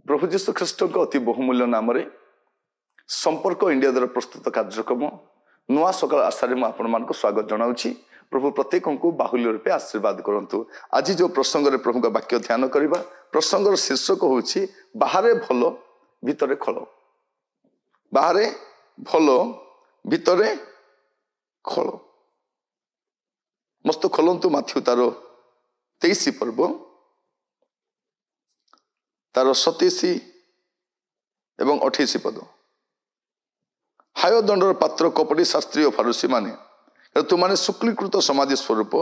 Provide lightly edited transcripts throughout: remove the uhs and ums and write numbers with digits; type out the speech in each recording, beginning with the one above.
प्रभु जीशु ख्रीष्ट अति बहुमूल्य नाम संपर्क इंडिया द्वारा प्रस्तुत कार्यक्रम नुआ सकाल आशा मुझे स्वागत जनाऊँगी। प्रभु प्रत्येक को बाहुल्य रूपे आशीर्वाद करंतु। आज जो प्रसंग में प्रभु का वाक्य ध्यान करवा प्रसंग शीर्षक हूँ बाहरे भल भितरे खल। बाहरे भल भितरे खल। मस्त खोलंतु माथ्यू तार 23 पर्व तार 27 एवं 28 पद। हाय दंडर पात्र कपटी शास्त्री और फारुसी माने तुमाने शुक्लीकृत समाधि स्वरूप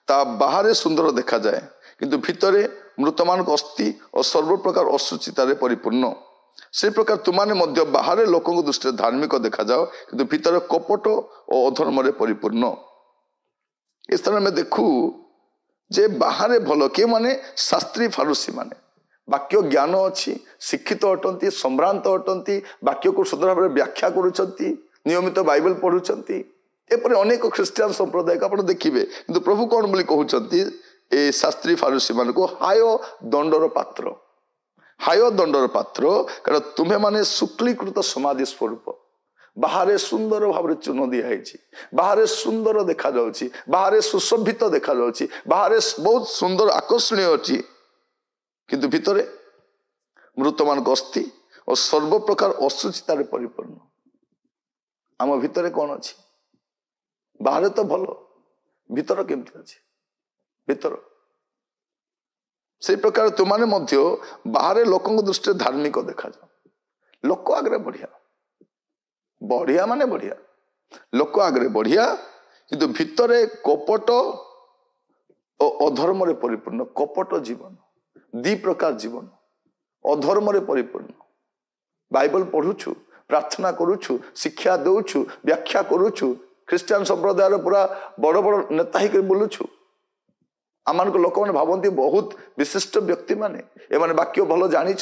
ता बाहरे सुंदर देखा जाए किंतु भितरे मृतमान अस्थि और सर्वप्रकार अशुचितारे परिपूर्ण। से प्रकार तुमाने मध्य बाहरे लोकों दृष्टि धार्मिक देखा जाओ किंतु भितरे कपट और अधर्म परिपूर्ण। इस तरह में देखू जे बाहरे भल किए माने शास्त्री फारुसी माने वाक्य ज्ञान अच्छी शिक्षित अटंती सम्भ्रांत अटंती वाक्य को सुंदर भाव व्याख्या करुचंती नियमित बाइबल पढ़ुचंती एपरि अनेक ख्रिस्टियान संप्रदाय आप देखिए किंतु प्रभु कौन बोली कहउचंती ए शास्त्री फारुसी मान को हाय दंडर पात्र। हाय दंडर पात्र कारण तुम्हें माने शुक्लीकृत समाधि स्वरूप बाहरे सुंदर भाव चून दिखाई बाहरे सुंदर देखा जाउची बाहरे सुशोभित देखा जाउची बाहरे बहुत सुंदर आकर्षणीय अच्छी किंतु भितरे मृतमान अस्थि और सर्वप्रकार अशुचितारे परिपूर्ण। आम भितरे कौन अच्छी बाहरे तो भल भितर केमती अच्छी भितर से प्रकार तुमाने मध्य बाहरे लोकों दृष्टि धार्मिक देखा जाओ। लोक आगरे बढ़िया बढ़िया माने बढ़िया लोक आगरे बढ़िया किंतु भितरे कपट और अधर्म परिपूर्ण। कपट जीवन दी प्रकार जीवन अधर्म परिपूर्ण। बाइबल पढ़ुछु प्रार्थना करुछु शिक्षा दौछु व्याख्या करुछु ख्रिस्टियान संप्रदाय पूरा बड़ बड़ नेता ही बुलुछु। आम लोक मैंने भावती बहुत विशिष्ट व्यक्ति माने एमाने वाक्य भल जानी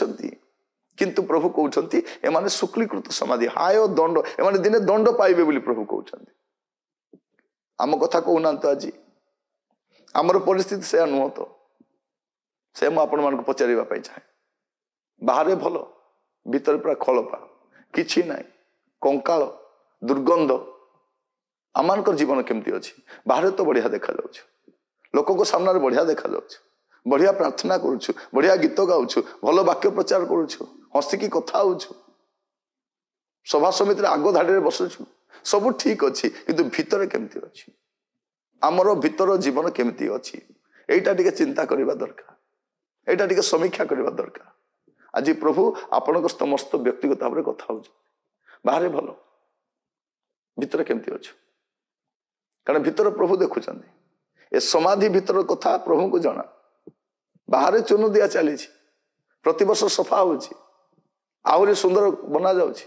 किंतु प्रभु कहते एमाने शुक्लीकृत समाधि हाय दंड एमाने दिने दंड पाइबे बोली प्रभु कहते। आम कथा कहूना तो आज आमर परिस्थिति से नुह तो से मुझे पचारे चाहे बाहरे भल भितर पूरा खलपा किछि ना कंकाल दुर्गंध। आम जीवन केमती अच्छी बाहरे तो बढ़िया देखा जाउछ लोक सामने बढ़िया देखा जाउछ बढ़िया प्रार्थना करुछु बढ़िया गीत गाउछु भल वाक्य प्रचार करुछु हसिकी कथा होछु सभा समिति आग धाड़ी बसुछु सब ठीक अच्छी किंतु भितर केमती अच्छी आमर भितर जीवन केमती अच्छी एटा टिके चिंता करबा दरकार एटा टिके समीक्षा करबा दरकार। आज प्रभु आपण समस्त व्यक्तिगत भाव कथा हो बाहरे भल भितर केमती अच्छे कारण भितर प्रभु देखुं ए समाधि भितर कथा प्रभु को जना। बाहरे चून दिया चली प्रति वर्ष सफा होरी सुंदर बना जाउछि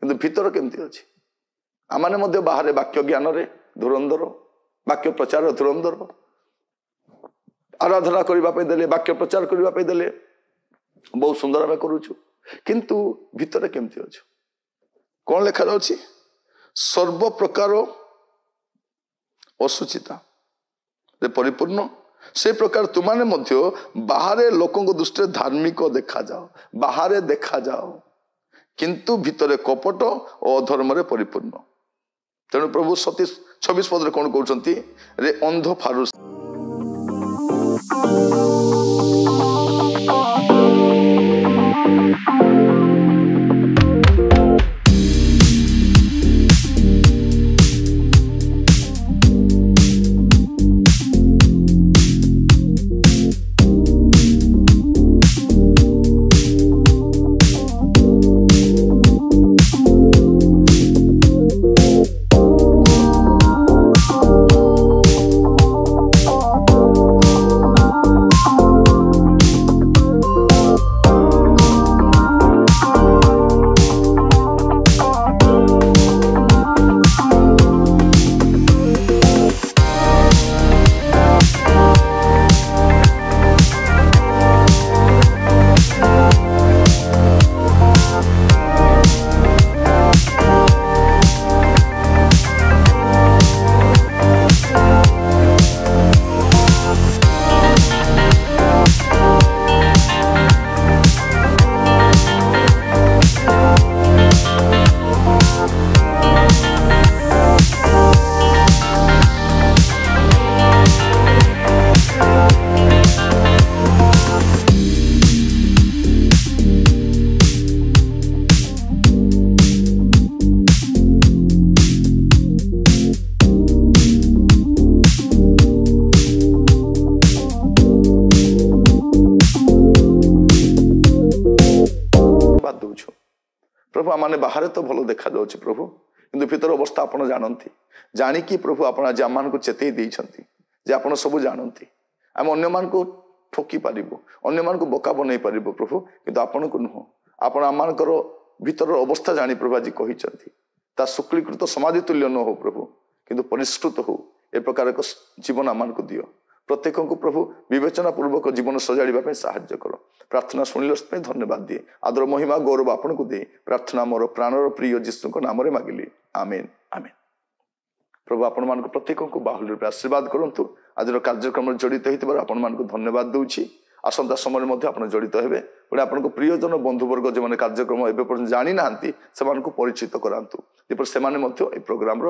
किंतु भितर केमती अच्छी आमाने मध्य बाहरे वाक्य ज्ञान रे धुरंधर वाक्य प्रचार धुरंधर आराधना करने देले वाक्य प्रचार करने देले बहुत सुंदर भाव करुछु किंतु भितर केमती अच्छे कौन लिखा जाउछि सर्व प्रकार अशुचिता रे परिपूर्ण। से प्रकार तुमाने मध्य बाहरे लोकों दृष्टि धार्मिक देखा जाओ बाहरे देखा जाओ किंतु भितरे कपट और अधर्म परिपूर्ण। तेणु प्रभु 26 पद कौन कहते रे अंध फारुस प्रभु आम बाहर तो भल देखा जाऊँ प्रभु किंतु भीतर अवस्था आपण जानती जानिकी प्रभु आपण आज आम को चेतई देइछंती जे आपण सब जानती आम अन्य मान को ठोकी पारिबो अन्य मान को बोका बनै पारिबो प्रभु किंतु आपण को नुह आपण आमानकर भीतर अवस्था जानी प्रभु आज कहिसंती ता शुक्लीकृत समाधि तुल्य न हो प्रभु किंतु परिष्कृत हो ए प्रकार एक जीवन आमान को दियो प्रत्येक को प्रभु विवेचना पूर्वक जीवन सजाड़ा साहाय्य कर प्रार्थना शुणिल धन्यवाद दिए आदर महिमा गौरव आपण को दे प्रार्थना मोर प्राणर प्रिय जीशु नाम मागिली आमेन आमेन। प्रभु आपण मान प्रत्येक को बाहुल रूप आशीर्वाद करूँ आज कार्यक्रम जड़ित होती आपण मान धन्यवाद दूची आसंता समय आप जड़ित हेबे पुणे आपन प्रियजन बंधुवर्ग जो मैंने कार्यक्रम एवं जानी ना से परिचित करातु जपर से प्रोग्राम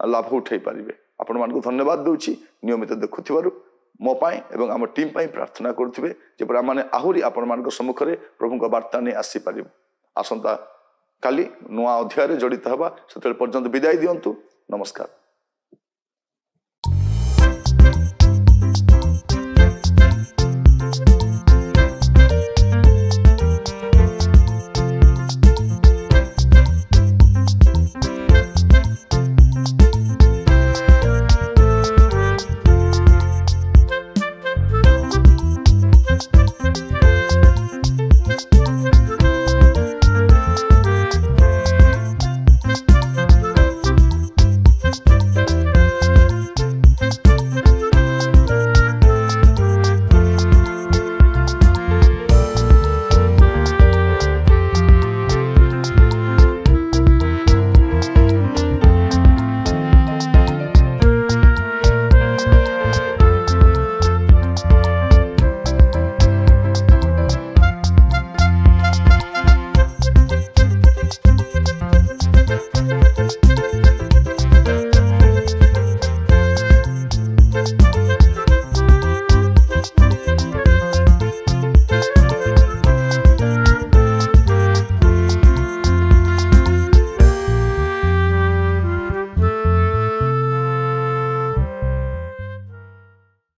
लाभ उठे पारे आपण मान धन्यवाद दूची नियमित देखुवर मो एवं आम टीम प्रार्थना करुवे जपर आम आहरी आपण मान सम्मुख में प्रभु वार्ता नहीं आसीपर आसंता काली नुआ अध्याय जड़ित हवा से पर्यंत विदाय दिंतु नमस्कार।